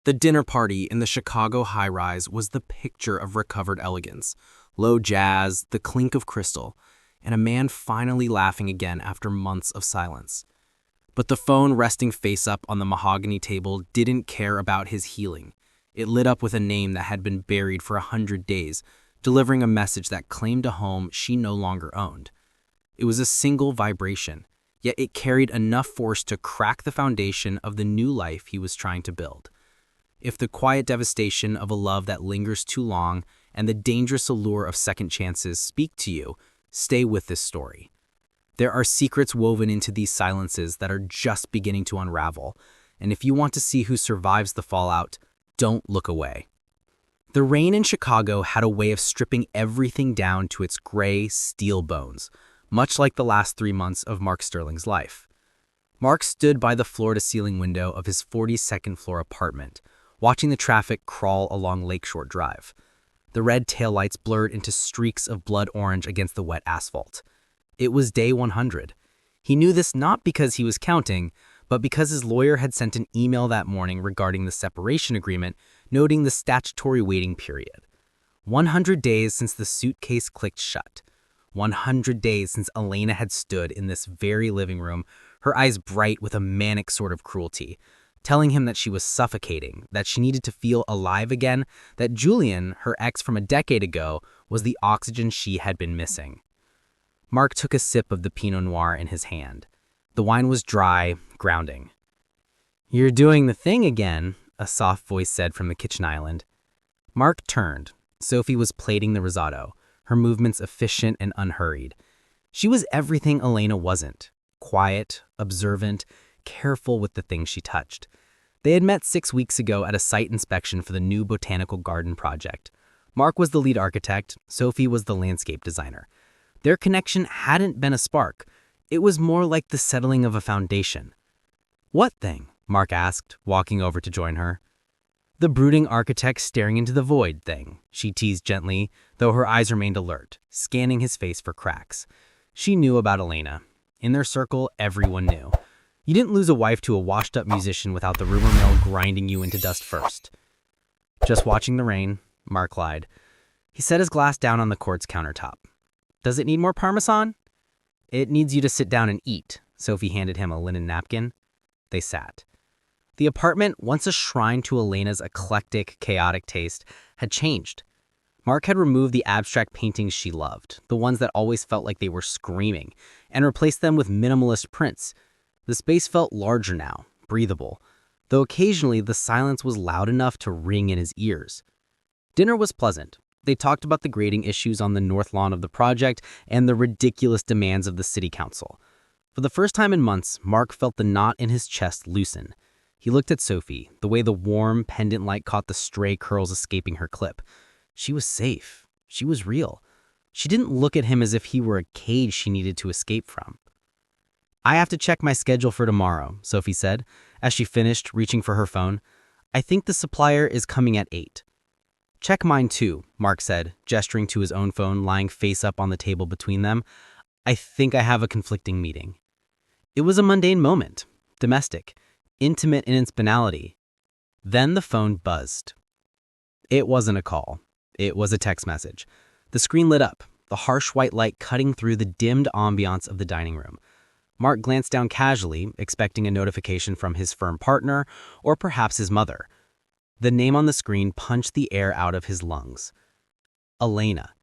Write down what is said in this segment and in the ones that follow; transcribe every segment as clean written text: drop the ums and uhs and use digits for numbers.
The dinner party in the Chicago high-rise was the picture of recovered elegance. Low jazz, the clink of crystal, and a man finally laughing again after months of silence. But the phone resting face up on the mahogany table didn't care about his healing. It lit up with a name that had been buried for 100 days, delivering a message that claimed a home she no longer owned. It was a single vibration, yet it carried enough force to crack the foundation of the new life he was trying to build. If the quiet devastation of a love that lingers too long and the dangerous allure of second chances speak to you, stay with this story. There are secrets woven into these silences that are just beginning to unravel, and if you want to see who survives the fallout, don't look away. The rain in Chicago had a way of stripping everything down to its gray steel bones, much like the last 3 months of Mark Sterling's life. Mark stood by the floor-to-ceiling window of his 42nd floor apartment, watching the traffic crawl along Lakeshore Drive. The red taillights blurred into streaks of blood orange against the wet asphalt. It was day 100. He knew this not because he was counting, but because his lawyer had sent an email that morning regarding the separation agreement, noting the statutory waiting period. 100 days since the suitcase clicked shut. 100 days since Elena had stood in this very living room, her eyes bright with a manic sort of cruelty, telling him that she was suffocating, that she needed to feel alive again, that Julian, her ex from a decade ago, was the oxygen she had been missing. Mark took a sip of the Pinot Noir in his hand. The wine was dry, grounding. "You're doing the thing again," a soft voice said from the kitchen island. Mark turned. Sophie was plating the risotto, her movements efficient and unhurried. She was everything Elena wasn't: quiet, observant, careful with the things she touched. They had met 6 weeks ago at a site inspection for the new botanical garden project. Mark was the lead architect, Sophie was the landscape designer. Their connection hadn't been a spark. It was more like the settling of a foundation. "What thing?" Mark asked, walking over to join her. "The brooding architect staring into the void thing," she teased gently, though her eyes remained alert, scanning his face for cracks. She knew about Elena. In their circle, everyone knew. You didn't lose a wife to a washed-up musician without the rumor mill grinding you into dust first. "Just watching the rain," Mark lied. He set his glass down on the quartz countertop. "Does it need more parmesan?" "It needs you to sit down and eat." Sophie handed him a linen napkin. They sat. The apartment, once a shrine to Elena's eclectic, chaotic taste, had changed. Mark had removed the abstract paintings she loved, the ones that always felt like they were screaming, and replaced them with minimalist prints. The space felt larger now, breathable, though occasionally the silence was loud enough to ring in his ears. Dinner was pleasant. They talked about the grading issues on the north lawn of the project and the ridiculous demands of the city council. For the first time in months, Mark felt the knot in his chest loosen. He looked at Sophie, the way the warm, pendant light caught the stray curls escaping her clip. She was safe. She was real. She didn't look at him as if he were a cage she needed to escape from. "I have to check my schedule for tomorrow," Sophie said, as she finished, reaching for her phone. "I think the supplier is coming at 8. "Check mine too," Mark said, gesturing to his own phone lying face up on the table between them. "I think I have a conflicting meeting." It was a mundane moment, domestic, intimate in its banality. Then the phone buzzed. It wasn't a call. It was a text message. The screen lit up, the harsh white light cutting through the dimmed ambiance of the dining room. Mark glanced down casually, expecting a notification from his firm partner or perhaps his mother. The name on the screen punched the air out of his lungs. Elena.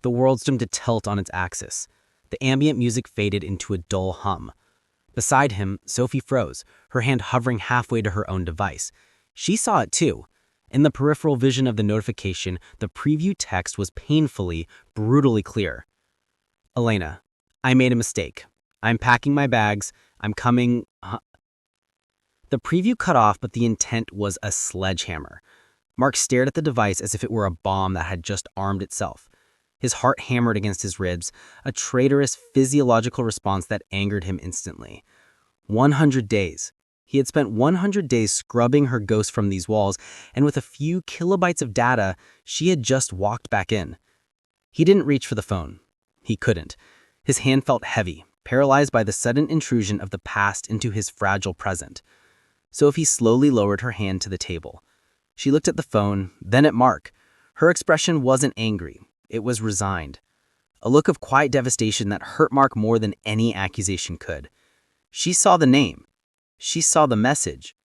The world seemed to tilt on its axis. The ambient music faded into a dull hum. Beside him, Sophie froze, her hand hovering halfway to her own device. She saw it too. In the peripheral vision of the notification, the preview text was painfully, brutally clear. "Elena, I made a mistake. I'm packing my bags. I'm coming." The preview cut off, but the intent was a sledgehammer. Mark stared at the device as if it were a bomb that had just armed itself. His heart hammered against his ribs, a traitorous physiological response that angered him instantly. 100 days. He had spent 100 days scrubbing her ghost from these walls, and with a few kilobytes of data, she had just walked back in. He didn't reach for the phone. He couldn't. His hand felt heavy, paralyzed by the sudden intrusion of the past into his fragile present. Sophie slowly lowered her hand to the table. She looked at the phone, then at Mark. Her expression wasn't angry. It was resigned. A look of quiet devastation that hurt Mark more than any accusation could. She saw the name. She saw the message.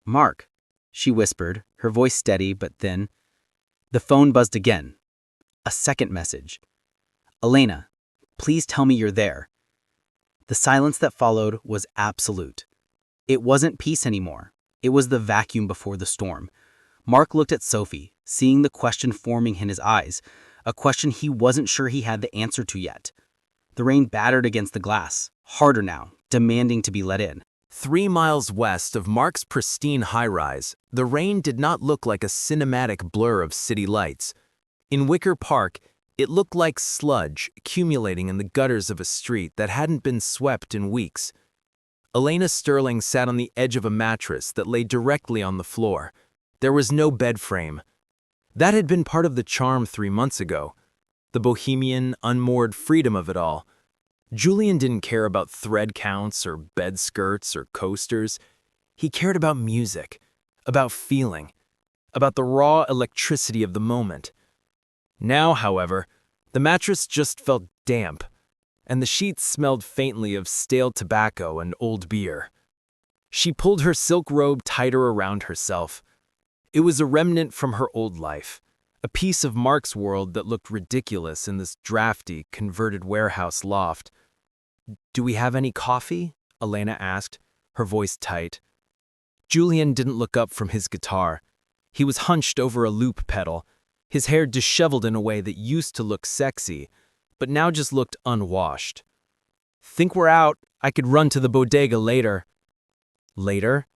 "Mark," she whispered, her voice steady but thin. The phone buzzed again. A second message. "Elena, please tell me you're there." The silence that followed was absolute. It wasn't peace anymore. It was the vacuum before the storm. Mark looked at Sophie, seeing the question forming in his eyes, a question he wasn't sure he had the answer to yet. The rain battered against the glass, harder now, demanding to be let in. 3 miles west of Mark's pristine high-rise, the rain did not look like a cinematic blur of city lights. In Wicker Park, it looked like sludge accumulating in the gutters of a street that hadn't been swept in weeks. Elena Sterling sat on the edge of a mattress that lay directly on the floor. There was no bed frame. That had been part of the charm 3 months ago, the bohemian, unmoored freedom of it all. Julian didn't care about thread counts or bed skirts or coasters. He cared about music, about feeling, about the raw electricity of the moment. Now, however, the mattress just felt damp, and the sheets smelled faintly of stale tobacco and old beer. She pulled her silk robe tighter around herself. It was a remnant from her old life, a piece of Mark's world that looked ridiculous in this drafty, converted warehouse loft. "Do we have any coffee?" Elena asked, her voice tight. Julian didn't look up from his guitar. He was hunched over a loop pedal, his hair disheveled in a way that used to look sexy, but now just looked unwashed. "Think we're out. I could run to the bodega later." "Later?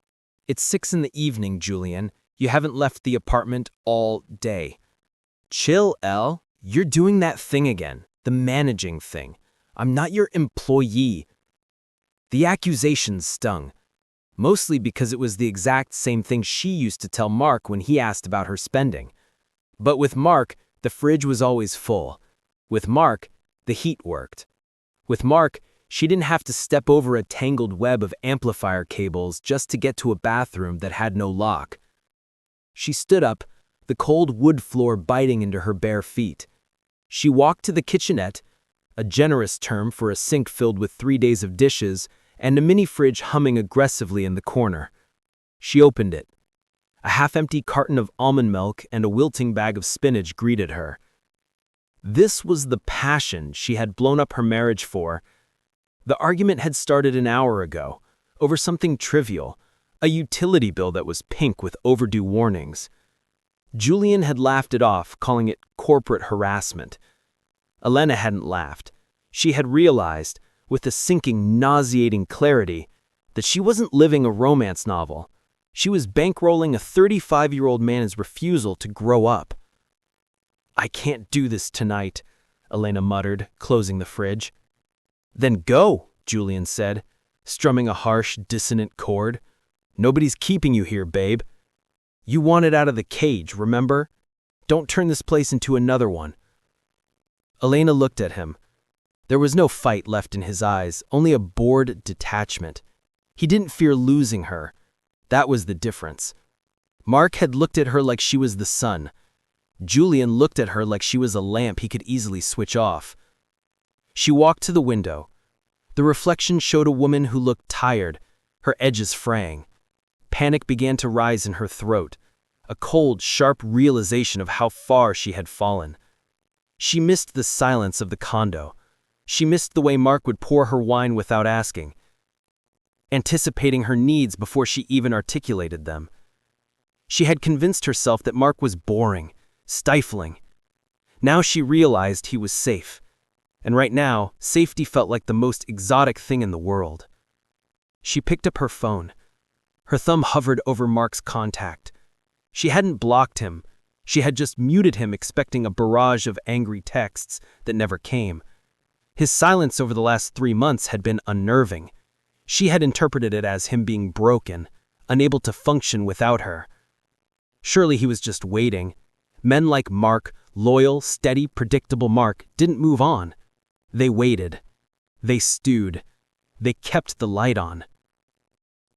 It's 6 in the evening, Julian. You haven't left the apartment all day." "Chill, Elle. You're doing that thing again, the managing thing. I'm not your employee." The accusations stung, mostly because it was the exact same thing she used to tell Mark when he asked about her spending. But with Mark, the fridge was always full. With Mark, the heat worked. With Mark, she didn't have to step over a tangled web of amplifier cables just to get to a bathroom that had no lock. She stood up, the cold wood floor biting into her bare feet. She walked to the kitchenette, a generous term for a sink filled with 3 days of dishes and a mini fridge humming aggressively in the corner. She opened it. A half-empty carton of almond milk and a wilting bag of spinach greeted her. This was the passion she had blown up her marriage for. The argument had started an hour ago, over something trivial, a utility bill that was pink with overdue warnings. Julian had laughed it off, calling it corporate harassment. Elena hadn't laughed. She had realized, with a sinking, nauseating clarity, that she wasn't living a romance novel. She was bankrolling a 35-year-old man's refusal to grow up. "I can't do this tonight," Elena muttered, closing the fridge. "Then go," Julian said, strumming a harsh, dissonant chord. "Nobody's keeping you here, babe. You wanted out of the cage, remember? Don't turn this place into another one." Elena looked at him. There was no fight left in his eyes, only a bored detachment. He didn't fear losing her. That was the difference. Mark had looked at her like she was the sun. Julian looked at her like she was a lamp he could easily switch off. She walked to the window. The reflection showed a woman who looked tired, her edges fraying. Panic began to rise in her throat, a cold, sharp realization of how far she had fallen. She missed the silence of the condo. She missed the way Mark would pour her wine without asking, anticipating her needs before she even articulated them. She had convinced herself that Mark was boring, stifling. Now she realized he was safe. And right now, safety felt like the most exotic thing in the world. She picked up her phone. Her thumb hovered over Mark's contact. She hadn't blocked him. She had just muted him, expecting a barrage of angry texts that never came. His silence over the last 3 months had been unnerving. She had interpreted it as him being broken, unable to function without her. Surely he was just waiting. Men like Mark, loyal, steady, predictable Mark, didn't move on. They waited. They stewed. They kept the light on.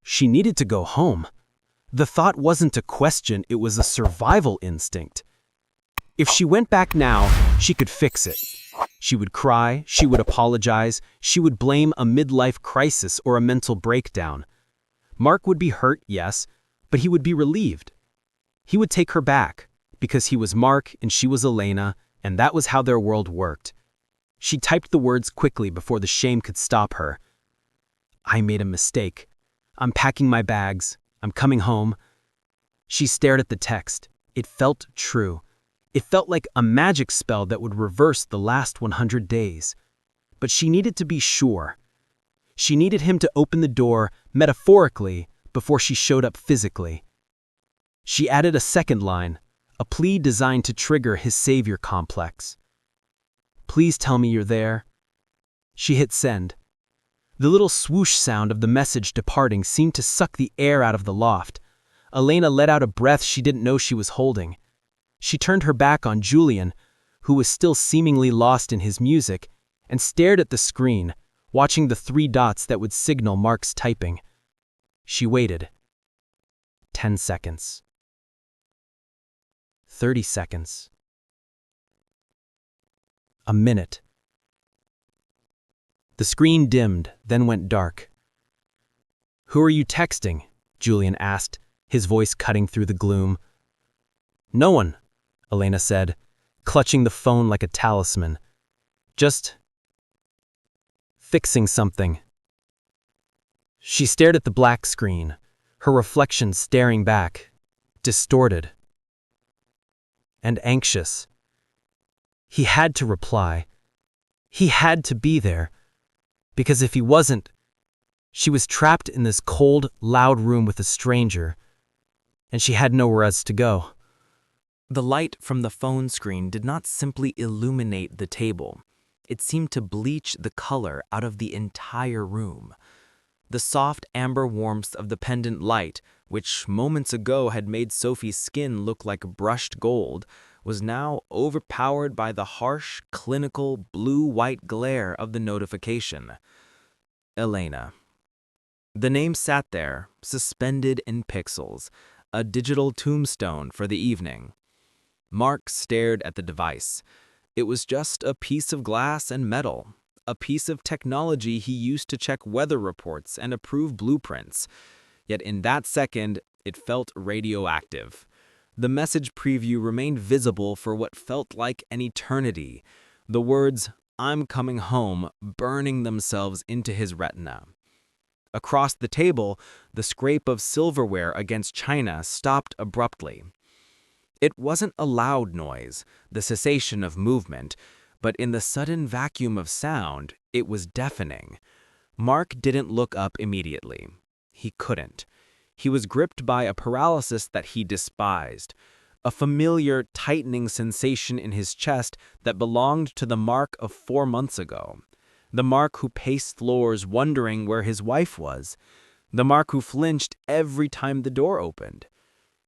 She needed to go home. The thought wasn't a question, it was a survival instinct. If she went back now, she could fix it. She would cry, she would apologize, she would blame a midlife crisis or a mental breakdown. Mark would be hurt, yes, but he would be relieved. He would take her back, because he was Mark and she was Elena, and that was how their world worked. She typed the words quickly before the shame could stop her. I made a mistake. I'm packing my bags. I'm coming home. She stared at the text. It felt true. It felt like a magic spell that would reverse the last 100 days. But she needed to be sure. She needed him to open the door, metaphorically, before she showed up physically. She added a second line, a plea designed to trigger his savior complex. Please tell me you're there. She hit send. The little swoosh sound of the message departing seemed to suck the air out of the loft. Elena let out a breath she didn't know she was holding. She turned her back on Julian, who was still seemingly lost in his music, and stared at the screen, watching the 3 dots that would signal Mark's typing. She waited. 10 seconds. 30 seconds. A minute. The screen dimmed, then went dark. Who are you texting? Julian asked, his voice cutting through the gloom. No one, Elena said, clutching the phone like a talisman. Just fixing something. She stared at the black screen, her reflection staring back, distorted and anxious. He had to reply. He had to be there, because if he wasn't, she was trapped in this cold, loud room with a stranger, and she had nowhere else to go. The light from the phone screen did not simply illuminate the table. It seemed to bleach the color out of the entire room. The soft amber warmth of the pendant light, which moments ago had made Sophie's skin look like brushed gold, was now overpowered by the harsh, clinical, blue-white glare of the notification. Elena. The name sat there, suspended in pixels, a digital tombstone for the evening. Mark stared at the device. It was just a piece of glass and metal, a piece of technology he used to check weather reports and approve blueprints. Yet in that second, it felt radioactive. The message preview remained visible for what felt like an eternity. The words, "I'm coming home," burning themselves into his retina. Across the table, the scrape of silverware against china stopped abruptly. It wasn't a loud noise, the cessation of movement, but in the sudden vacuum of sound, it was deafening. Mark didn't look up immediately. He couldn't. He was gripped by a paralysis that he despised, a familiar, tightening sensation in his chest that belonged to the Mark of 4 months ago, the Mark who paced floors wondering where his wife was, the Mark who flinched every time the door opened.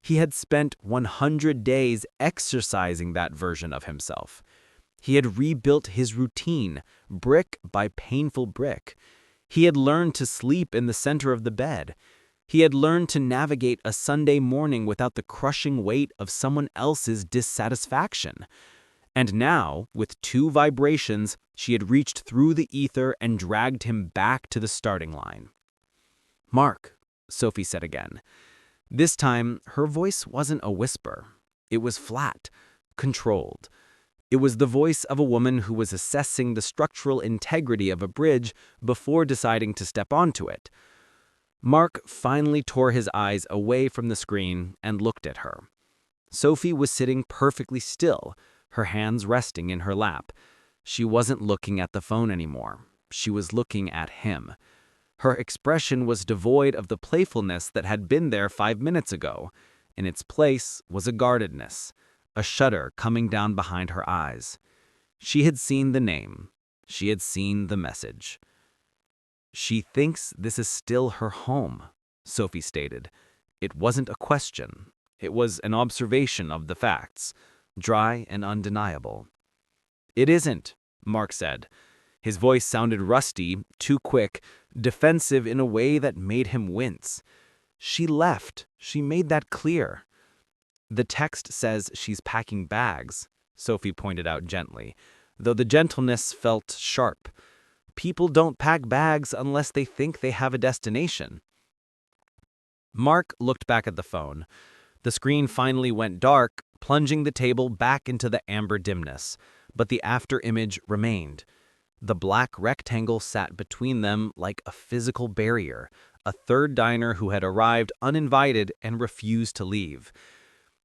He had spent 100 days exercising that version of himself. He had rebuilt his routine, brick by painful brick. He had learned to sleep in the center of the bed. He had learned to navigate a Sunday morning without the crushing weight of someone else's dissatisfaction. And now, with 2 vibrations, she had reached through the ether and dragged him back to the starting line. "Mark," Sophie said again. This time, her voice wasn't a whisper. It was flat, controlled. It was the voice of a woman who was assessing the structural integrity of a bridge before deciding to step onto it. Mark finally tore his eyes away from the screen and looked at her. Sophie was sitting perfectly still, her hands resting in her lap. She wasn't looking at the phone anymore. She was looking at him. Her expression was devoid of the playfulness that had been there 5 minutes ago. In its place was a guardedness, a shudder coming down behind her eyes. She had seen the name. She had seen the message. "She thinks this is still her home," Sophie stated. It wasn't a question. It was an observation of the facts, dry and undeniable. "It isn't," Mark said. His voice sounded rusty, too quick, defensive in a way that made him wince. She left. She made that clear. The text says she's packing bags, Sophie pointed out gently, though the gentleness felt sharp. People don't pack bags unless they think they have a destination. Mark looked back at the phone. The screen finally went dark, plunging the table back into the amber dimness, but the after image remained. The black rectangle sat between them like a physical barrier, a third diner who had arrived uninvited and refused to leave.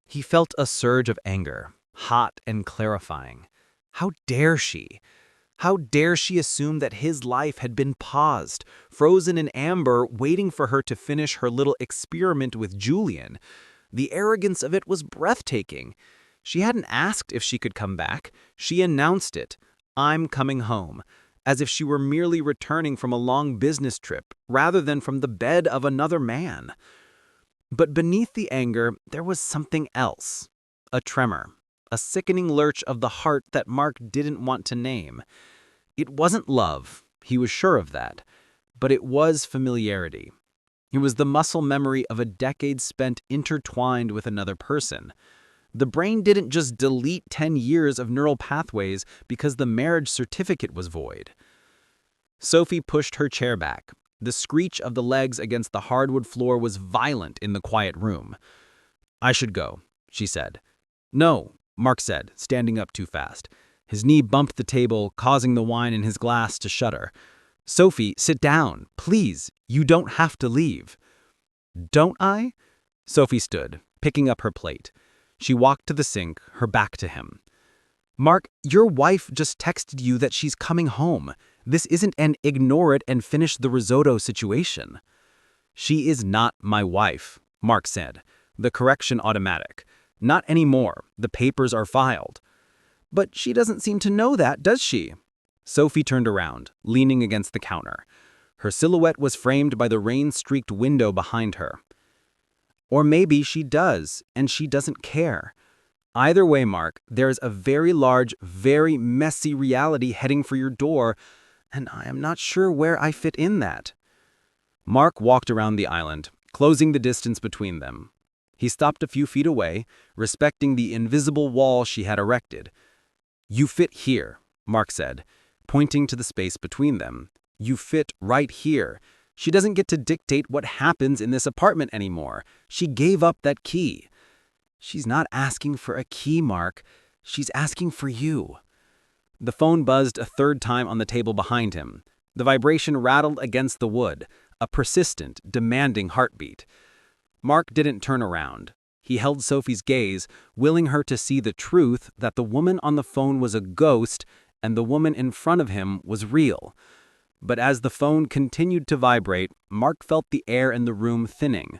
He felt a surge of anger, hot and clarifying. How dare she? How dare she assume that his life had been paused, frozen in amber, waiting for her to finish her little experiment with Julian? The arrogance of it was breathtaking. She hadn't asked if she could come back. She announced it. I'm coming home, as if she were merely returning from a long business trip, rather than from the bed of another man. But beneath the anger, there was something else. A tremor. A sickening lurch of the heart that Mark didn't want to name. It wasn't love, he was sure of that, but it was familiarity. It was the muscle memory of a decade spent intertwined with another person. The brain didn't just delete 10 years of neural pathways because the marriage certificate was void. Sophie pushed her chair back. The screech of the legs against the hardwood floor was violent in the quiet room. I should go, she said. No, Mark said, standing up too fast. His knee bumped the table, causing the wine in his glass to shudder. Sophie, sit down, please. You don't have to leave. Don't I? Sophie stood, picking up her plate. She walked to the sink, her back to him. Mark, your wife just texted you that she's coming home. This isn't an ignore it and finish the risotto situation. She is not my wife, Mark said, the correction automatic. Not anymore. The papers are filed. But she doesn't seem to know that, does she? Sophie turned around, leaning against the counter. Her silhouette was framed by the rain-streaked window behind her. Or maybe she does, and she doesn't care. Either way, Mark, there's a very large, very messy reality heading for your door, and I am not sure where I fit in that. Mark walked around the island, closing the distance between them. He stopped a few feet away, respecting the invisible wall she had erected. You fit here, Mark said, pointing to the space between them. You fit right here. She doesn't get to dictate what happens in this apartment anymore. She gave up that key. She's not asking for a key, Mark. She's asking for you. The phone buzzed a third time on the table behind him. The vibration rattled against the wood, a persistent, demanding heartbeat. Mark didn't turn around. He held Sophie's gaze, willing her to see the truth that the woman on the phone was a ghost and the woman in front of him was real. But as the phone continued to vibrate, Mark felt the air in the room thinning.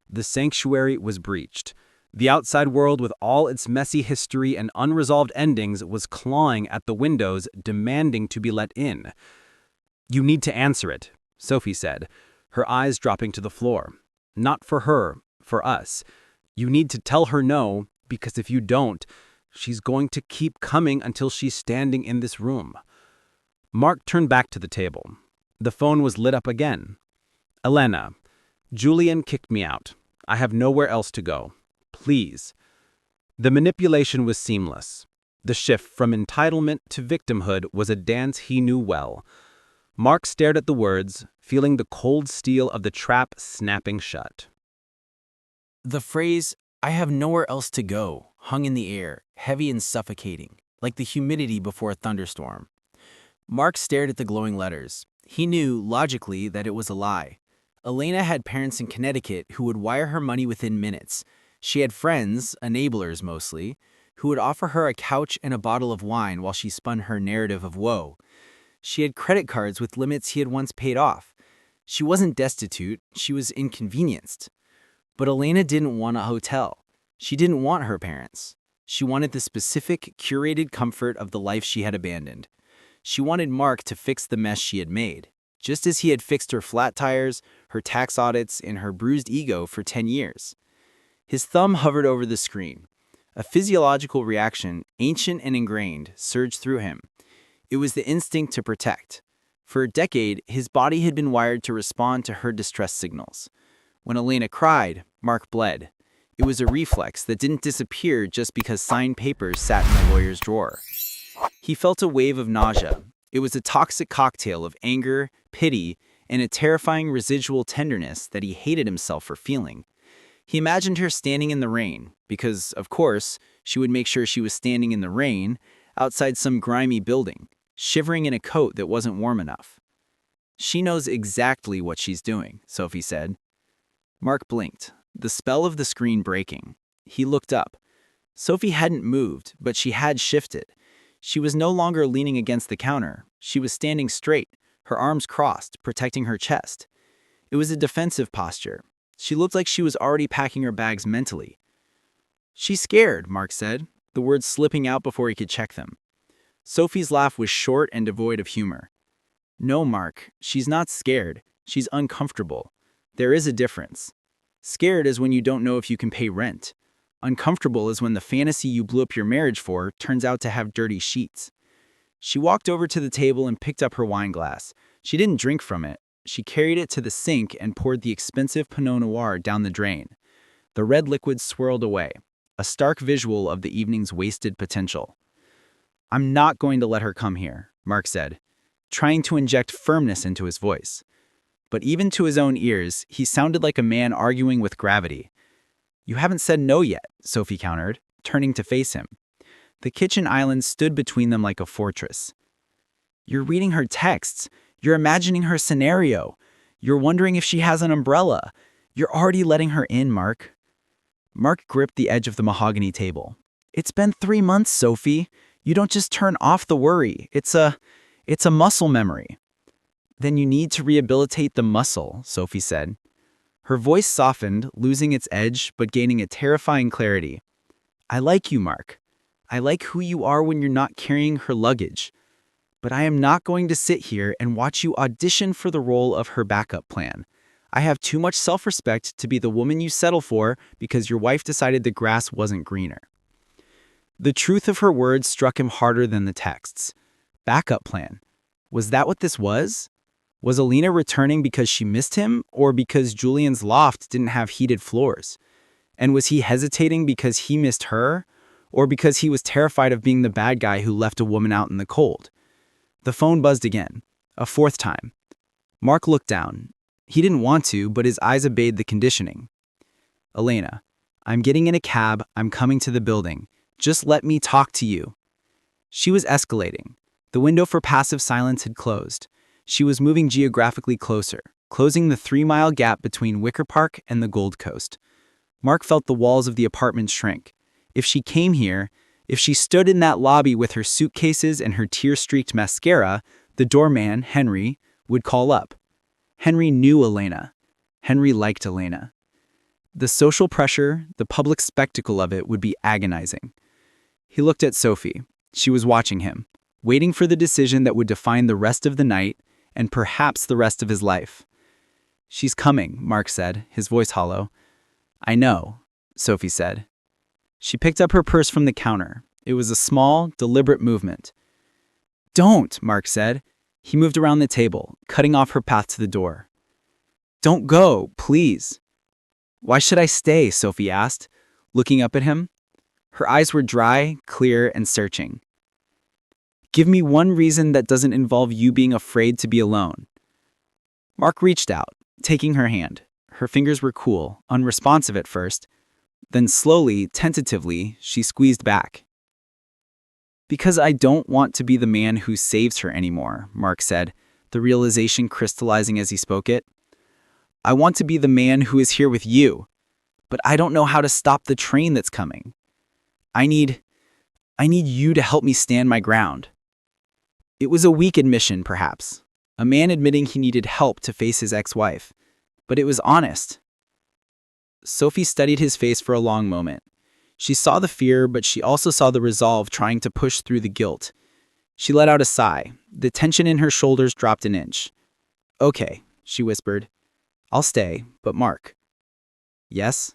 The sanctuary was breached. The outside world, with all its messy history and unresolved endings, was clawing at the windows, demanding to be let in. You need to answer it, Sophie said, her eyes dropping to the floor. Not for her, for us. You need to tell her no, because if you don't, she's going to keep coming until she's standing in this room. Mark turned back to the table. The phone was lit up again. Elena, Julian kicked me out. I have nowhere else to go. Please. The manipulation was seamless. The shift from entitlement to victimhood was a dance he knew well. Mark stared at the words, feeling the cold steel of the trap snapping shut. The phrase, I have nowhere else to go, hung in the air, heavy and suffocating, like the humidity before a thunderstorm. Mark stared at the glowing letters. He knew, logically, that it was a lie. Elena had parents in Connecticut who would wire her money within minutes. She had friends, enablers mostly, who would offer her a couch and a bottle of wine while she spun her narrative of woe. She had credit cards with limits he had once paid off. She wasn't destitute, she was inconvenienced. But Elena didn't want a hotel. She didn't want her parents. She wanted the specific, curated comfort of the life she had abandoned. She wanted Mark to fix the mess she had made, just as he had fixed her flat tires, her tax audits, and her bruised ego for 10 years. His thumb hovered over the screen. A physiological reaction, ancient and ingrained, surged through him. It was the instinct to protect. For a decade, his body had been wired to respond to her distress signals. When Elena cried, Mark bled. It was a reflex that didn't disappear just because signed papers sat in the lawyer's drawer. He felt a wave of nausea. It was a toxic cocktail of anger, pity, and a terrifying residual tenderness that he hated himself for feeling. He imagined her standing in the rain, because, of course, she would make sure she was standing in the rain, outside some grimy building, shivering in a coat that wasn't warm enough. She knows exactly what she's doing, Sophie said. Mark blinked, the spell of the screen breaking. He looked up. Sophie hadn't moved, but she had shifted. She was no longer leaning against the counter. She was standing straight, her arms crossed, protecting her chest. It was a defensive posture. She looked like she was already packing her bags mentally. "She's scared," Mark said, the words slipping out before he could check them. Sophie's laugh was short and devoid of humor. "No, Mark, she's not scared. She's uncomfortable. There is a difference. Scared is when you don't know if you can pay rent. Uncomfortable is when the fantasy you blew up your marriage for turns out to have dirty sheets." She walked over to the table and picked up her wine glass. She didn't drink from it. She carried it to the sink and poured the expensive Pinot Noir down the drain. The red liquid swirled away, a stark visual of the evening's wasted potential. "I'm not going to let her come here," Mark said, trying to inject firmness into his voice. But even to his own ears, he sounded like a man arguing with gravity. "You haven't said no yet," Sophie countered, turning to face him. The kitchen island stood between them like a fortress. "You're reading her texts. You're imagining her scenario. You're wondering if she has an umbrella. You're already letting her in, Mark." Mark gripped the edge of the mahogany table. "It's been 3 months, Sophie. You don't just turn off the worry. It's a muscle memory." "Then you need to rehabilitate the muscle," Sophie said. Her voice softened, losing its edge but gaining a terrifying clarity. "I like you, Mark. I like who you are when you're not carrying her luggage. But I am not going to sit here and watch you audition for the role of her backup plan. I have too much self-respect to be the woman you settle for because your wife decided the grass wasn't greener." The truth of her words struck him harder than the texts. Backup plan. Was that what this was? Was Elena returning because she missed him, or because Julian's loft didn't have heated floors? And was he hesitating because he missed her, or because he was terrified of being the bad guy who left a woman out in the cold? The phone buzzed again, a 4th time. Mark looked down. He didn't want to, but his eyes obeyed the conditioning. "Elena, I'm getting in a cab. I'm coming to the building. Just let me talk to you." She was escalating. The window for passive silence had closed. She was moving geographically closer, closing the 3-mile gap between Wicker Park and the Gold Coast. Mark felt the walls of the apartment shrink. If she came here, if she stood in that lobby with her suitcases and her tear-streaked mascara, the doorman, Henry, would call up. Henry knew Elena. Henry liked Elena. The social pressure, the public spectacle of it would be agonizing. He looked at Sophie. She was watching him, waiting for the decision that would define the rest of the night and perhaps the rest of his life. "She's coming," Mark said, his voice hollow. "I know," Sophie said. She picked up her purse from the counter. It was a small, deliberate movement. "Don't," Mark said. He moved around the table, cutting off her path to the door. "Don't go, please." "Why should I stay?" Sophie asked, looking up at him. Her eyes were dry, clear, and searching. "Give me one reason that doesn't involve you being afraid to be alone." Mark reached out, taking her hand. Her fingers were cool, unresponsive at first. Then slowly, tentatively, she squeezed back. "Because I don't want to be the man who saves her anymore," Mark said, the realization crystallizing as he spoke it. "I want to be the man who is here with you, but I don't know how to stop the train that's coming. I need you to help me stand my ground." It was a weak admission, perhaps. A man admitting he needed help to face his ex-wife. But it was honest. Sophie studied his face for a long moment. She saw the fear, but she also saw the resolve trying to push through the guilt. She let out a sigh. The tension in her shoulders dropped an inch. "Okay," she whispered. "I'll stay, but Mark." "Yes?"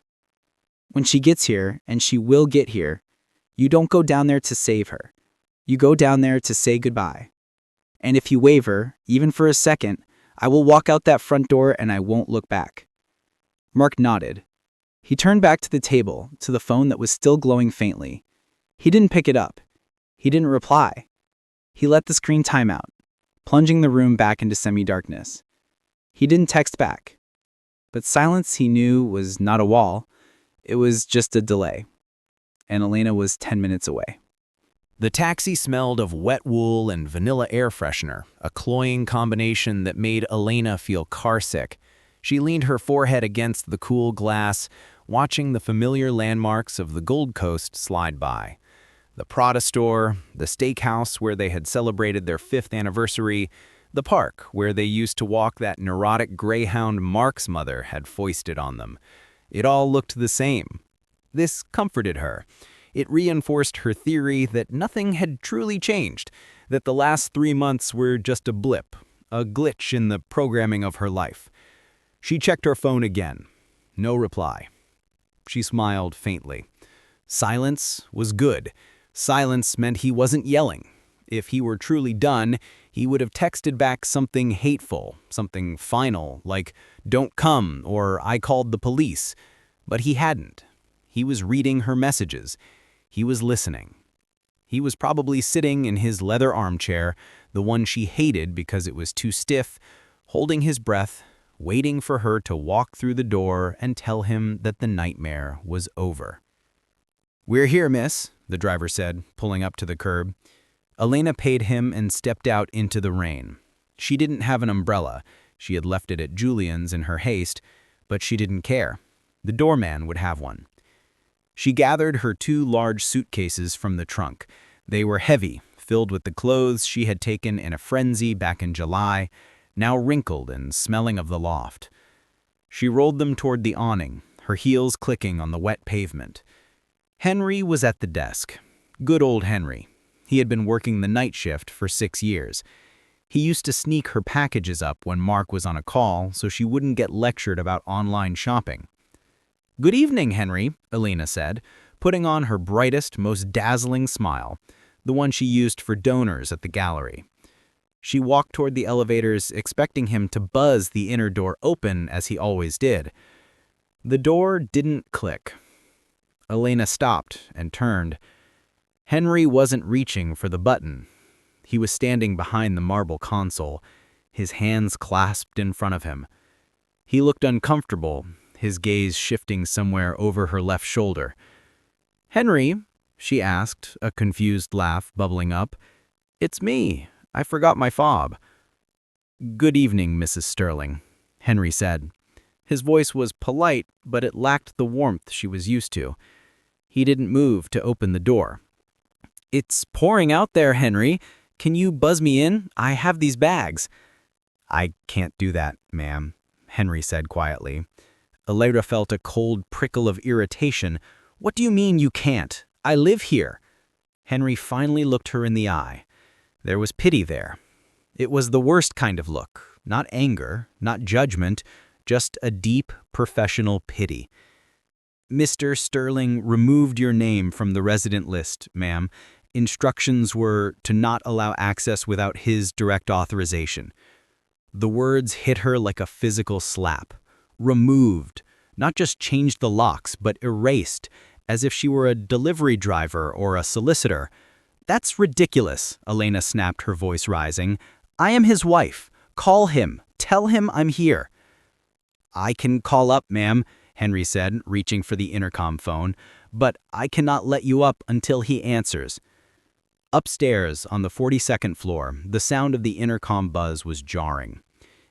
"When she gets here, and she will get here, you don't go down there to save her. You go down there to say goodbye." And if you waver, even for a second, I will walk out that front door and I won't look back." Mark nodded. He turned back to the table, to the phone that was still glowing faintly. He didn't pick it up. He didn't reply. He let the screen time out, plunging the room back into semi-darkness. He didn't text back. But silence, he knew, was not a wall. It was just a delay. And Elena was 10 minutes away. The taxi smelled of wet wool and vanilla air freshener, a cloying combination that made Elena feel carsick. She leaned her forehead against the cool glass, watching the familiar landmarks of the Gold Coast slide by. The Prada store, the steakhouse where they had celebrated their 5th anniversary, the park where they used to walk that neurotic greyhound Mark's mother had foisted on them. It all looked the same. This comforted her. It reinforced her theory that nothing had truly changed, that the last 3 months were just a blip, a glitch in the programming of her life. She checked her phone again. No reply. She smiled faintly. Silence was good. Silence meant he wasn't yelling. If he were truly done, he would have texted back something hateful, something final, like, "Don't come," or "I called the police." But he hadn't. He was reading her messages. He was listening. He was probably sitting in his leather armchair, the one she hated because it was too stiff, holding his breath, waiting for her to walk through the door and tell him that the nightmare was over. "We're here, miss," the driver said, pulling up to the curb. Elena paid him and stepped out into the rain. She didn't have an umbrella. She had left it at Julian's in her haste, but she didn't care. The doorman would have one. She gathered her 2 large suitcases from the trunk. They were heavy, filled with the clothes she had taken in a frenzy back in July, now wrinkled and smelling of the loft. She rolled them toward the awning, her heels clicking on the wet pavement. Henry was at the desk. Good old Henry. He had been working the night shift for 6 years. He used to sneak her packages up when Mark was on a call so she wouldn't get lectured about online shopping. "Good evening, Henry," Elena said, putting on her brightest, most dazzling smile, the one she used for donors at the gallery. She walked toward the elevators, expecting him to buzz the inner door open as he always did. The door didn't click. Elena stopped and turned. Henry wasn't reaching for the button. He was standing behind the marble console, his hands clasped in front of him. He looked uncomfortable, his gaze shifting somewhere over her left shoulder. "Henry," she asked, a confused laugh bubbling up. "It's me. I forgot my fob." "Good evening, Mrs. Sterling," Henry said. His voice was polite, but it lacked the warmth she was used to. He didn't move to open the door. "It's pouring out there, Henry. Can you buzz me in? I have these bags." "I can't do that, ma'am," Henry said quietly. Elena felt a cold prickle of irritation. "What do you mean you can't? I live here." Henry finally looked her in the eye. There was pity there. It was the worst kind of look, not anger, not judgment, just a deep, professional pity. "Mr. Sterling removed your name from the resident list, ma'am. Instructions were to not allow access without his direct authorization." The words hit her like a physical slap. Removed, not just changed the locks, but erased, as if she were a delivery driver or a solicitor. "That's ridiculous," Elena snapped, her voice rising. "I am his wife. Call him. Tell him I'm here." "I can call up, ma'am," Henry said, reaching for the intercom phone, "but I cannot let you up until he answers." Upstairs, on the 42nd floor, the sound of the intercom buzz was jarring.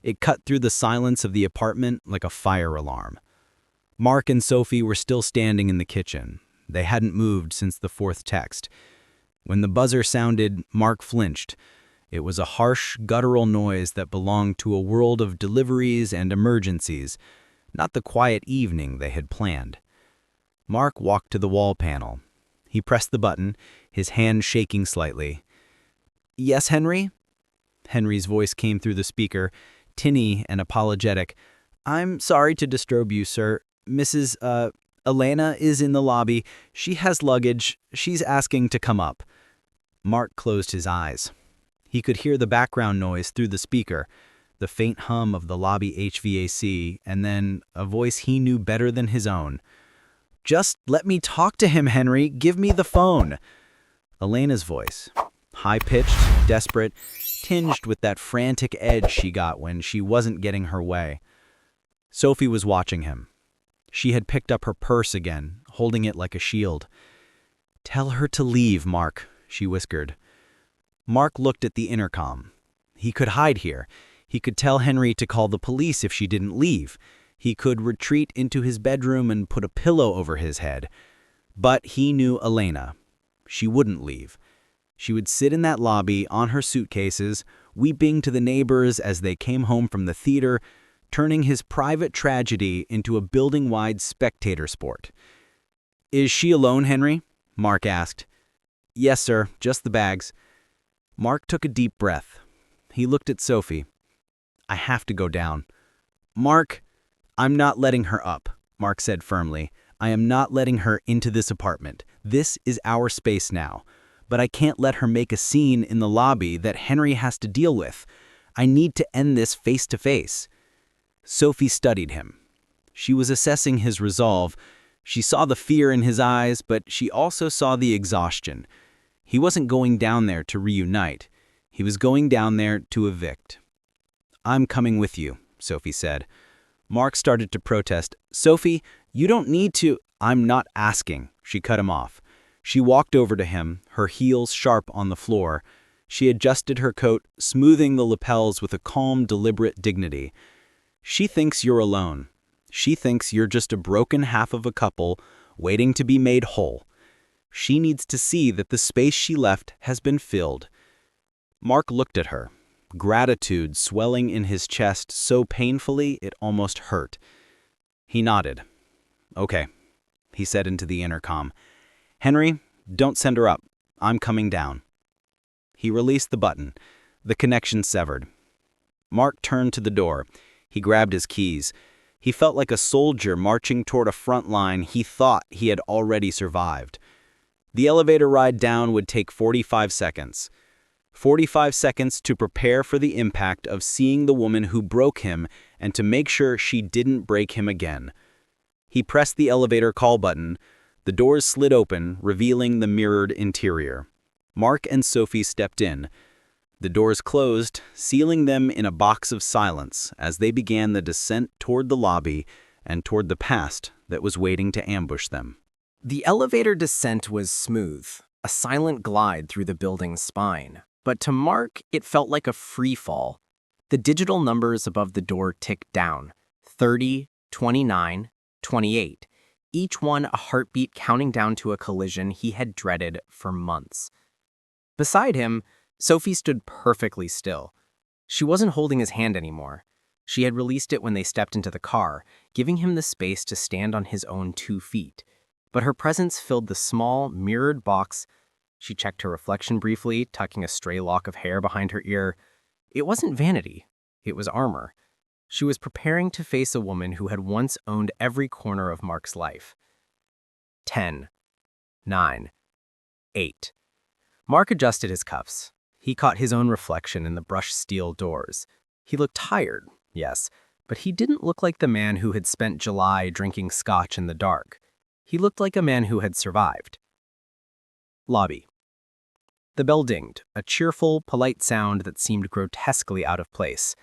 It cut through the silence of the apartment like a fire alarm. Mark and Sophie were still standing in the kitchen. They hadn't moved since the 4th text. When the buzzer sounded, Mark flinched. It was a harsh, guttural noise that belonged to a world of deliveries and emergencies, not the quiet evening they had planned. Mark walked to the wall panel. He pressed the button, his hand shaking slightly. "Yes, Henry?" Henry's voice came through the speaker, tinny and apologetic. "I'm sorry to disturb you, sir. Mrs. Elena is in the lobby. She has luggage. She's asking to come up." Mark closed his eyes. He could hear the background noise through the speaker, the faint hum of the lobby HVAC, and then a voice he knew better than his own. "Just let me talk to him, Henry. Give me the phone." Elena's voice, high-pitched, desperate, tinged with that frantic edge she got when she wasn't getting her way. Sophie was watching him. She had picked up her purse again, holding it like a shield. "Tell her to leave, Mark," she whispered. Mark looked at the intercom. He could hide here. He could tell Henry to call the police if she didn't leave. He could retreat into his bedroom and put a pillow over his head. But he knew Elena. She wouldn't leave. She would sit in that lobby on her suitcases, weeping to the neighbors as they came home from the theater, turning his private tragedy into a building-wide spectator sport. "Is she alone, Henry?" Mark asked. "Yes, sir, just the bags." Mark took a deep breath. He looked at Sophie. "I have to go down." "Mark, I'm not letting her up," Mark said firmly. "I am not letting her into this apartment. This is our space now. But I can't let her make a scene in the lobby that Henry has to deal with. I need to end this face to face." Sophie studied him. She was assessing his resolve. She saw the fear in his eyes, but she also saw the exhaustion. He wasn't going down there to reunite. He was going down there to evict. "I'm coming with you," Sophie said. Mark started to protest. "Sophie, you don't need to—" "I'm not asking," she cut him off. She walked over to him, her heels sharp on the floor. She adjusted her coat, smoothing the lapels with a calm, deliberate dignity. "She thinks you're alone. She thinks you're just a broken half of a couple, waiting to be made whole. She needs to see that the space she left has been filled." Mark looked at her, gratitude swelling in his chest so painfully it almost hurt. He nodded. "Okay," he said into the intercom. "Henry, don't send her up. I'm coming down." He released the button. The connection severed. Mark turned to the door. He grabbed his keys. He felt like a soldier marching toward a front line he thought he had already survived. The elevator ride down would take 45 seconds. 45 seconds to prepare for the impact of seeing the woman who broke him and to make sure she didn't break him again. He pressed the elevator call button. The doors slid open, revealing the mirrored interior. Mark and Sophie stepped in. The doors closed, sealing them in a box of silence as they began the descent toward the lobby and toward the past that was waiting to ambush them. The elevator descent was smooth, a silent glide through the building's spine. But to Mark, it felt like a free fall. The digital numbers above the door ticked down, 30, 29, 28, each one a heartbeat counting down to a collision he had dreaded for months. Beside him, Sophie stood perfectly still. She wasn't holding his hand anymore. She had released it when they stepped into the car, giving him the space to stand on his own 2 feet. But her presence filled the small, mirrored box. She checked her reflection briefly, tucking a stray lock of hair behind her ear. It wasn't vanity. It was armor. She was preparing to face a woman who had once owned every corner of Mark's life. 10, 9, 8. Mark adjusted his cuffs. He caught his own reflection in the brushed steel doors. He looked tired, yes, but he didn't look like the man who had spent July drinking scotch in the dark. He looked like a man who had survived. Lobby. The bell dinged, a cheerful, polite sound that seemed grotesquely out of place.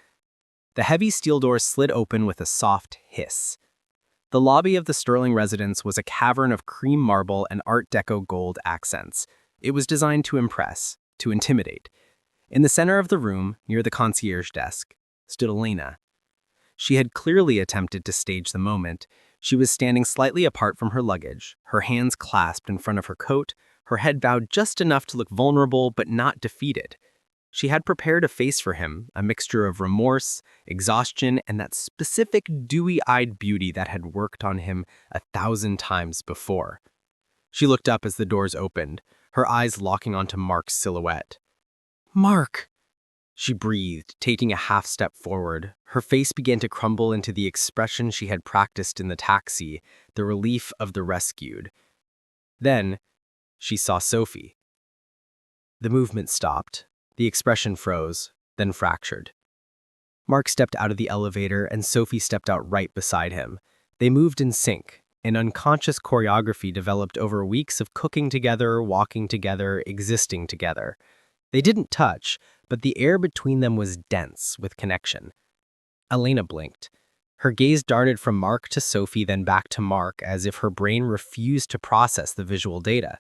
The heavy steel door slid open with a soft hiss. The lobby of the Sterling residence was a cavern of cream marble and Art Deco gold accents. It was designed to impress, to intimidate. In the center of the room, near the concierge desk, stood Elena. She had clearly attempted to stage the moment. She was standing slightly apart from her luggage, her hands clasped in front of her coat, her head bowed just enough to look vulnerable but not defeated. She had prepared a face for him, a mixture of remorse, exhaustion, and that specific dewy-eyed beauty that had worked on him 1,000 times before. She looked up as the doors opened, her eyes locking onto Mark's silhouette. "Mark!" She breathed, taking a half step forward. Her face began to crumble into the expression she had practiced in the taxi, the relief of the rescued. Then, she saw Sophie. The movement stopped. The expression froze, then fractured. Mark stepped out of the elevator and Sophie stepped out right beside him. They moved in sync. An unconscious choreography developed over weeks of cooking together, walking together, existing together. They didn't touch, but the air between them was dense with connection. Elena blinked. Her gaze darted from Mark to Sophie, then back to Mark, as if her brain refused to process the visual data.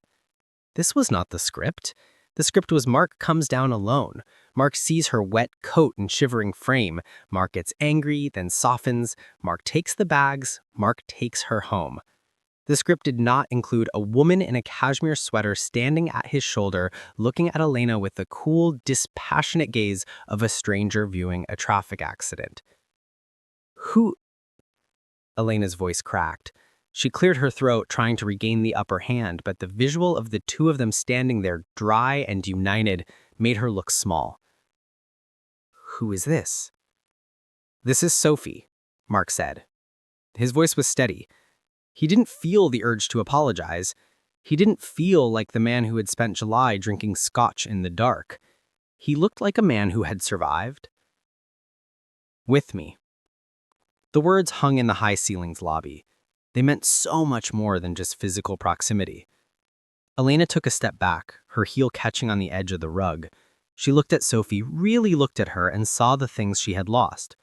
This was not the script. The script was Mark comes down alone. Mark sees her wet coat and shivering frame. Mark gets angry, then softens. Mark takes the bags. Mark takes her home. The script did not include a woman in a cashmere sweater standing at his shoulder, looking at Elena with the cool, dispassionate gaze of a stranger viewing a traffic accident. Who? Elena's voice cracked. She cleared her throat, trying to regain the upper hand, but the visual of the two of them standing there, dry and united, made her look small. Who is this? This is Sophie, Mark said. His voice was steady. He didn't feel the urge to apologize. He didn't feel like the man who had spent July drinking scotch in the dark. He looked like a man who had survived. With me. The words hung in the high ceiling's lobby. They meant so much more than just physical proximity. Elena took a step back, her heel catching on the edge of the rug. She looked at Sophie, really looked at her, and saw the things she had lost.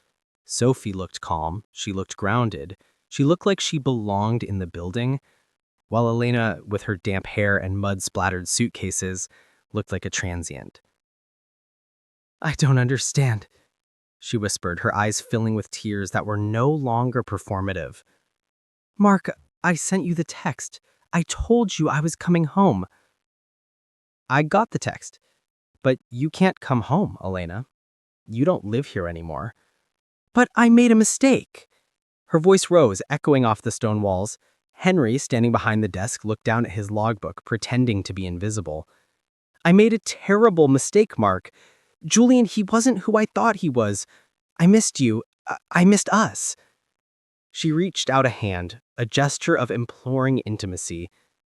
Sophie looked calm, she looked grounded, she looked like she belonged in the building, while Elena, with her damp hair and mud-splattered suitcases, looked like a transient. I don't understand, she whispered, her eyes filling with tears that were no longer performative. Mark, I sent you the text. I told you I was coming home. I got the text. But you can't come home, Elena. You don't live here anymore. But I made a mistake. Her voice rose, echoing off the stone walls. Henry, standing behind the desk, looked down at his logbook, pretending to be invisible. I made a terrible mistake, Mark. Julian, he wasn't who I thought he was. I missed you. I missed us. She reached out a hand, a gesture of imploring intimacy.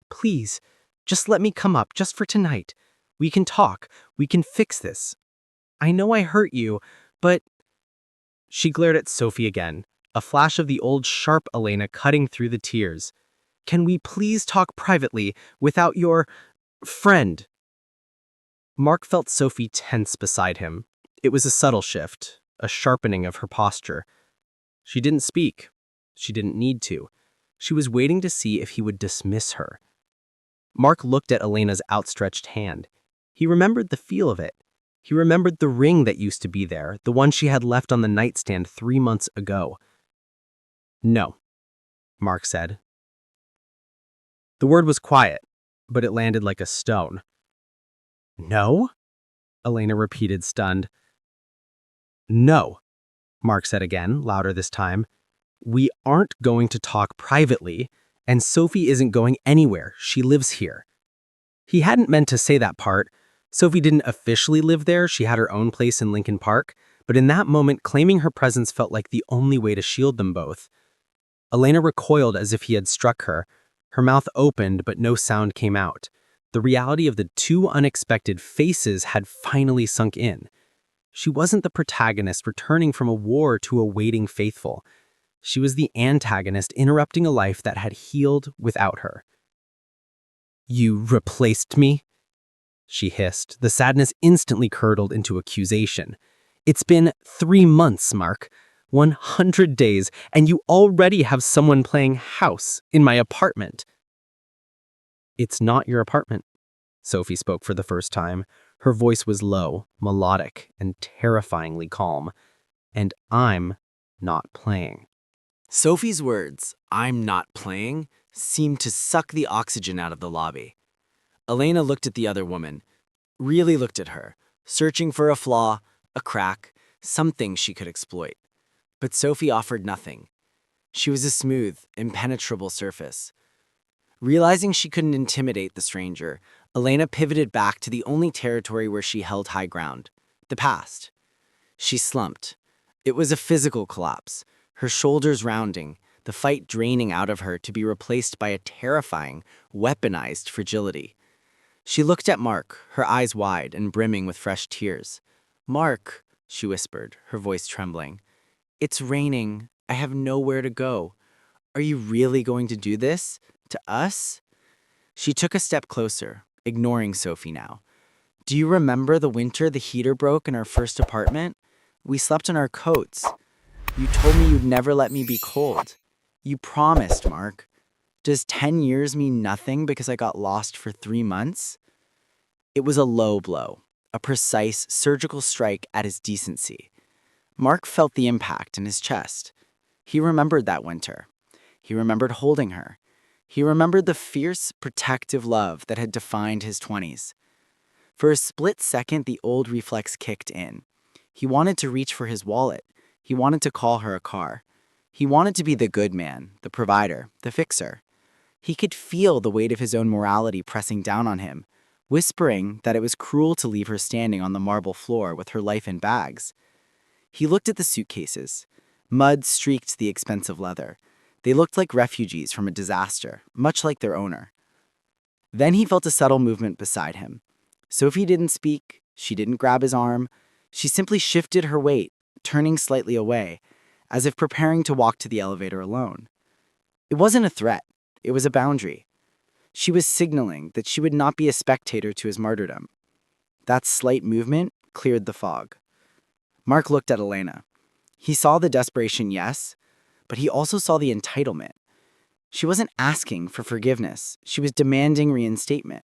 Please, just let me come up, just for tonight. We can talk. We can fix this. I know I hurt you, but... She glared at Sophie again, a flash of the old sharp Elena cutting through the tears. Can we please talk privately, without your... friend? Mark felt Sophie tense beside him. It was a subtle shift, a sharpening of her posture. She didn't speak. She didn't need to. She was waiting to see if he would dismiss her. Mark looked at Elena's outstretched hand. He remembered the feel of it. He remembered the ring that used to be there, the one she had left on the nightstand 3 months ago. No, Mark said. The word was quiet, but it landed like a stone. No? Elena repeated, stunned. No, Mark said again, louder this time. We aren't going to talk privately, and Sophie isn't going anywhere. She lives here. He hadn't meant to say that part. Sophie didn't officially live there. She had her own place in Lincoln Park, but in that moment, claiming her presence felt like the only way to shield them both. Elena recoiled as if he had struck her. Her mouth opened, but no sound came out. The reality of the two unexpected faces had finally sunk in. She wasn't the protagonist returning from a war to a waiting faithful. She was the antagonist interrupting a life that had healed without her. You replaced me? She hissed. The sadness instantly curdled into accusation. It's been 3 months, Mark. 100 days, and you already have someone playing house in my apartment. It's not your apartment, Sophie spoke for the first time. Her voice was low, melodic, and terrifyingly calm. And I'm not playing. Sophie's words, I'm not playing, seemed to suck the oxygen out of the lobby. Elena looked at the other woman, really looked at her, searching for a flaw, a crack, something she could exploit. But Sophie offered nothing. She was a smooth, impenetrable surface. Realizing she couldn't intimidate the stranger, Elena pivoted back to the only territory where she held high ground, the past. She slumped. It was a physical collapse, her shoulders rounding, the fight draining out of her to be replaced by a terrifying, weaponized fragility. She looked at Mark, her eyes wide and brimming with fresh tears. "Mark," she whispered, her voice trembling. "It's raining. I have nowhere to go. Are you really going to do this? To us?" She took a step closer, ignoring Sophie now. "Do you remember the winter the heater broke in our first apartment? We slept in our coats. You told me you'd never let me be cold. You promised, Mark. Does 10 years mean nothing because I got lost for 3 months?" It was a low blow, a precise surgical strike at his decency. Mark felt the impact in his chest. He remembered that winter. He remembered holding her. He remembered the fierce, protective love that had defined his 20s. For a split second, the old reflex kicked in. He wanted to reach for his wallet. He wanted to call her a car. He wanted to be the good man, the provider, the fixer. He could feel the weight of his own morality pressing down on him, whispering that it was cruel to leave her standing on the marble floor with her life in bags. He looked at the suitcases. Mud streaked the expensive leather. They looked like refugees from a disaster, much like their owner. Then he felt a subtle movement beside him. Sophie didn't speak. She didn't grab his arm. She simply shifted her weight, turning slightly away, as if preparing to walk to the elevator alone. It wasn't a threat. It was a boundary. She was signaling that she would not be a spectator to his martyrdom. That slight movement cleared the fog. Mark looked at Elena. He saw the desperation, yes, but he also saw the entitlement. She wasn't asking for forgiveness. She was demanding reinstatement.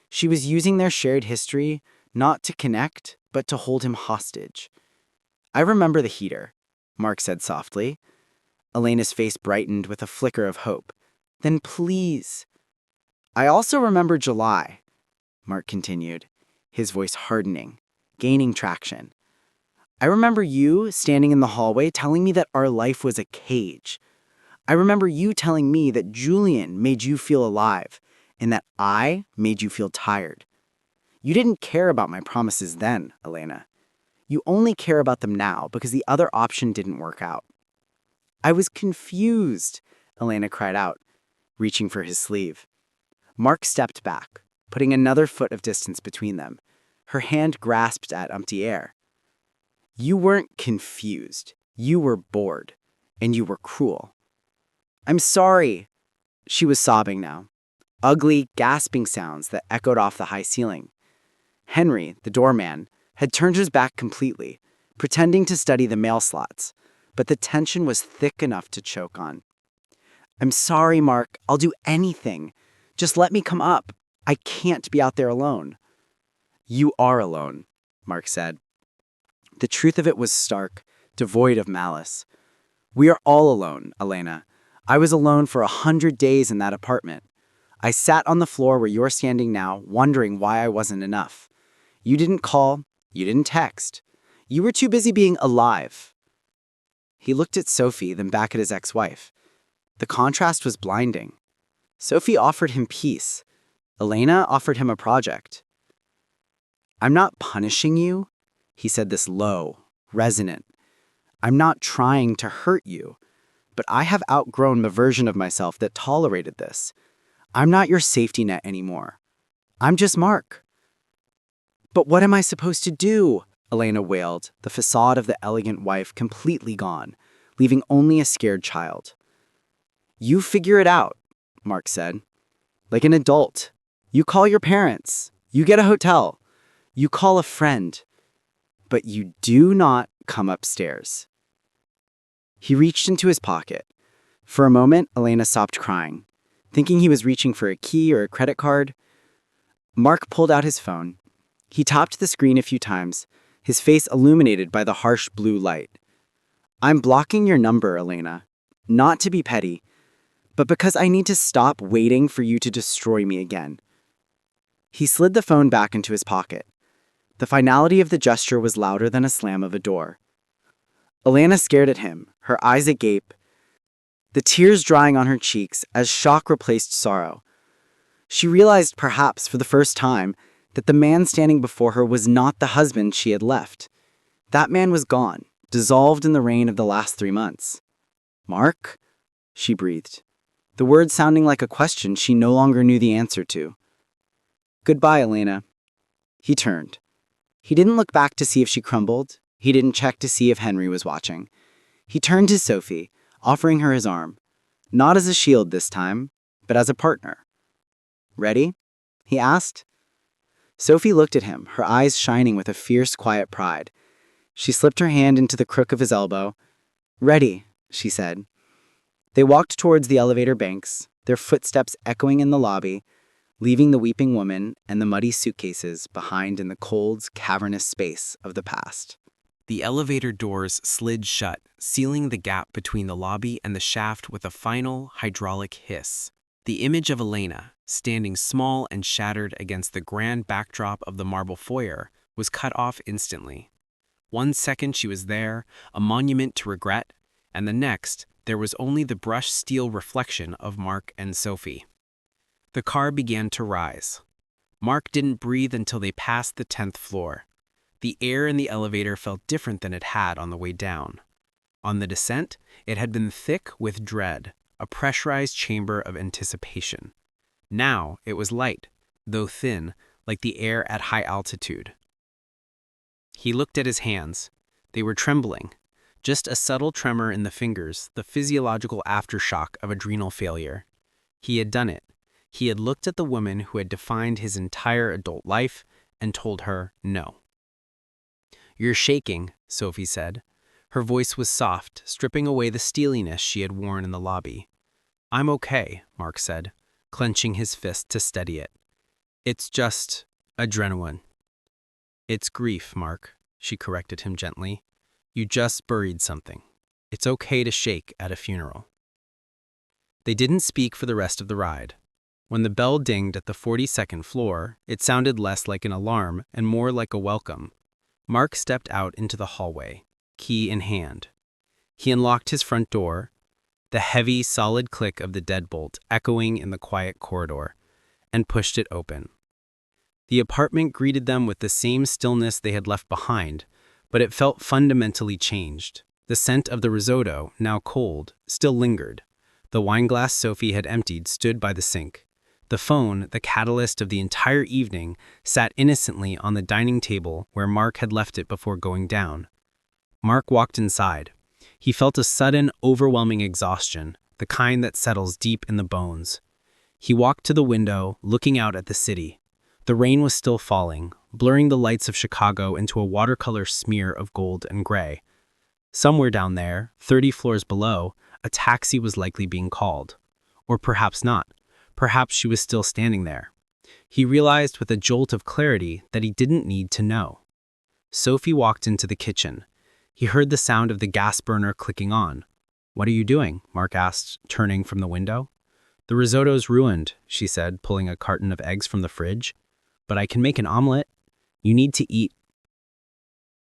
She was using their shared history not to connect, but to hold him hostage. "I remember the heater," Mark said softly. Elena's face brightened with a flicker of hope. "Then please." "I also remember July," Mark continued, his voice hardening, gaining traction. "I remember you standing in the hallway telling me that our life was a cage. I remember you telling me that Julian made you feel alive and that I made you feel tired. You didn't care about my promises then, Elena. You only care about them now because the other option didn't work out." "I was confused," Elena cried out, reaching for his sleeve. Mark stepped back, putting another foot of distance between them. Her hand grasped at empty air. "You weren't confused. You were bored. And you were cruel." "I'm sorry." She was sobbing now. Ugly, gasping sounds that echoed off the high ceiling. Henry, the doorman, had turned his back completely, pretending to study the mail slots, but the tension was thick enough to choke on. "I'm sorry, Mark. I'll do anything. Just let me come up. I can't be out there alone." "You are alone," Mark said. The truth of it was stark, devoid of malice. "We are all alone, Elena. I was alone for 100 days in that apartment. I sat on the floor where you're standing now, wondering why I wasn't enough. You didn't call. You didn't text. You were too busy being alive." He looked at Sophie, then back at his ex-wife. The contrast was blinding. Sophie offered him peace. Elena offered him a project. "I'm not punishing you," he said, this low, resonant. "I'm not trying to hurt you, but I have outgrown the version of myself that tolerated this. I'm not your safety net anymore. I'm just Mark." "But what am I supposed to do?" Elena wailed, the facade of the elegant wife completely gone, leaving only a scared child. "You figure it out," Mark said. "Like an adult. You call your parents. You get a hotel. You call a friend. But you do not come upstairs." He reached into his pocket. For a moment, Elena stopped crying, thinking he was reaching for a key or a credit card. Mark pulled out his phone. He tapped the screen a few times, his face illuminated by the harsh blue light. "I'm blocking your number, Elena. Not to be petty, but because I need to stop waiting for you to destroy me again." He slid the phone back into his pocket. The finality of the gesture was louder than a slam of a door. Elena stared at him, her eyes agape, the tears drying on her cheeks as shock replaced sorrow. She realized, perhaps for the first time, that the man standing before her was not the husband she had left. That man was gone, dissolved in the rain of the last 3 months. "Mark?" she breathed, the word sounding like a question she no longer knew the answer to. Goodbye, Elena. He turned. He didn't look back to see if she crumbled. He didn't check to see if Henry was watching. He turned to Sophie, offering her his arm. Not as a shield this time, but as a partner. Ready? He asked. Sophie looked at him, her eyes shining with a fierce, quiet pride. She slipped her hand into the crook of his elbow. Ready, she said. They walked towards the elevator banks, their footsteps echoing in the lobby, leaving the weeping woman and the muddy suitcases behind in the cold, cavernous space of the past. The elevator doors slid shut, sealing the gap between the lobby and the shaft with a final hydraulic hiss. The image of Elena, standing small and shattered against the grand backdrop of the marble foyer, was cut off instantly. 1 second she was there, a monument to regret, and the next, there was only the brushed steel reflection of Mark and Sophie. The car began to rise. Mark didn't breathe until they passed the 10th floor. The air in the elevator felt different than it had on the way down. On the descent, it had been thick with dread, a pressurized chamber of anticipation. Now it was light, though thin, like the air at high altitude. He looked at his hands. They were trembling. Just a subtle tremor in the fingers, the physiological aftershock of adrenal failure. He had done it. He had looked at the woman who had defined his entire adult life and told her no. "You're shaking," Sophie said. Her voice was soft, stripping away the steeliness she had worn in the lobby. "I'm okay," Mark said, clenching his fist to steady it. "It's just adrenaline." "It's grief, Mark," she corrected him gently. "You just buried something. It's okay to shake at a funeral." They didn't speak for the rest of the ride. When the bell dinged at the 42nd floor, it sounded less like an alarm and more like a welcome. Mark stepped out into the hallway, key in hand. He unlocked his front door, the heavy, solid click of the deadbolt echoing in the quiet corridor, and pushed it open. The apartment greeted them with the same stillness they had left behind, but it felt fundamentally changed. The scent of the risotto, now cold, still lingered. The wineglass Sophie had emptied stood by the sink. The phone, the catalyst of the entire evening, sat innocently on the dining table where Mark had left it before going down. Mark walked inside. He felt a sudden, overwhelming exhaustion, the kind that settles deep in the bones. He walked to the window, looking out at the city. The rain was still falling, blurring the lights of Chicago into a watercolor smear of gold and gray. Somewhere down there, 30 floors below, a taxi was likely being called. Or perhaps not. Perhaps she was still standing there. He realized with a jolt of clarity that he didn't need to know. Sophie walked into the kitchen. He heard the sound of the gas burner clicking on. "What are you doing?" Mark asked, turning from the window. "The risotto's ruined," she said, pulling a carton of eggs from the fridge. "But I can make an omelet. You need to eat."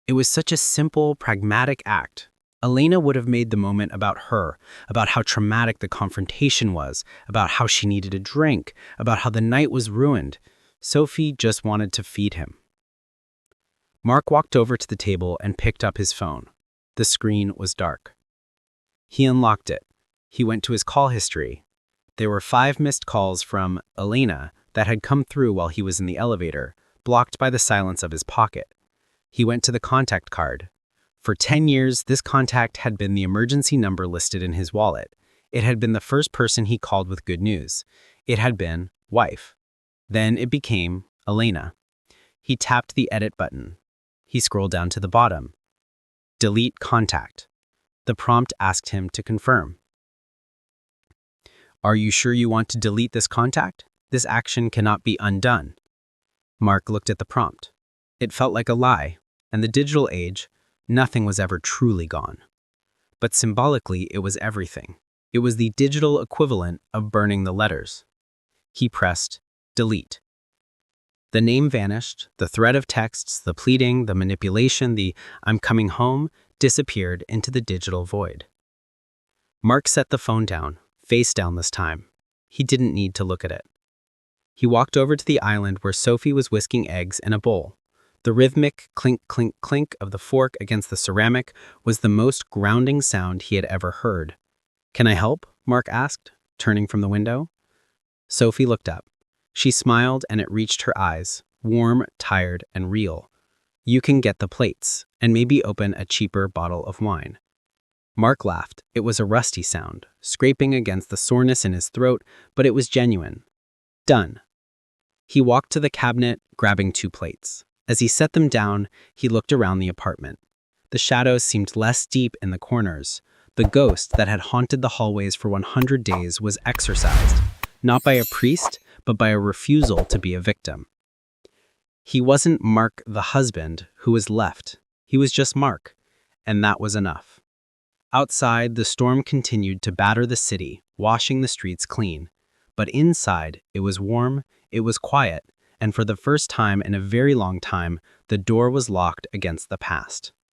It was such a simple, pragmatic act. Elena would have made the moment about her, about how traumatic the confrontation was, about how she needed a drink, about how the night was ruined. Sophie just wanted to feed him. Mark walked over to the table and picked up his phone. The screen was dark. He unlocked it. He went to his call history. There were 5 missed calls from Elena that had come through while he was in the elevator, blocked by the silence of his pocket. He went to the contact card. For 10 years, this contact had been the emergency number listed in his wallet. It had been the first person he called with good news. It had been wife. Then it became Elena. He tapped the edit button. He scrolled down to the bottom. Delete contact. The prompt asked him to confirm. "Are you sure you want to delete this contact? This action cannot be undone." Mark looked at the prompt. It felt like a lie. In the digital age, nothing was ever truly gone. But symbolically, it was everything. It was the digital equivalent of burning the letters. He pressed delete. The name vanished, the thread of texts, the pleading, the manipulation, the "I'm coming home" disappeared into the digital void. Mark set the phone down, face down this time. He didn't need to look at it. He walked over to the island where Sophie was whisking eggs in a bowl. The rhythmic clink, clink, clink of the fork against the ceramic was the most grounding sound he had ever heard. "Can I help?" Mark asked, turning from the window. Sophie looked up. She smiled and it reached her eyes, warm, tired, and real. You can get the plates, and maybe open a cheaper bottle of wine. Mark laughed. It was a rusty sound, scraping against the soreness in his throat, but it was genuine. Done. He walked to the cabinet, grabbing 2 plates. As he set them down, he looked around the apartment. The shadows seemed less deep in the corners. The ghost that had haunted the hallways for 100 days was exorcised, not by a priest, but by a refusal to be a victim. He wasn't Mark the husband who was left. He was just Mark, and that was enough. Outside, the storm continued to batter the city, washing the streets clean. But inside, it was warm, it was quiet, and for the first time in a very long time, the door was locked against the past.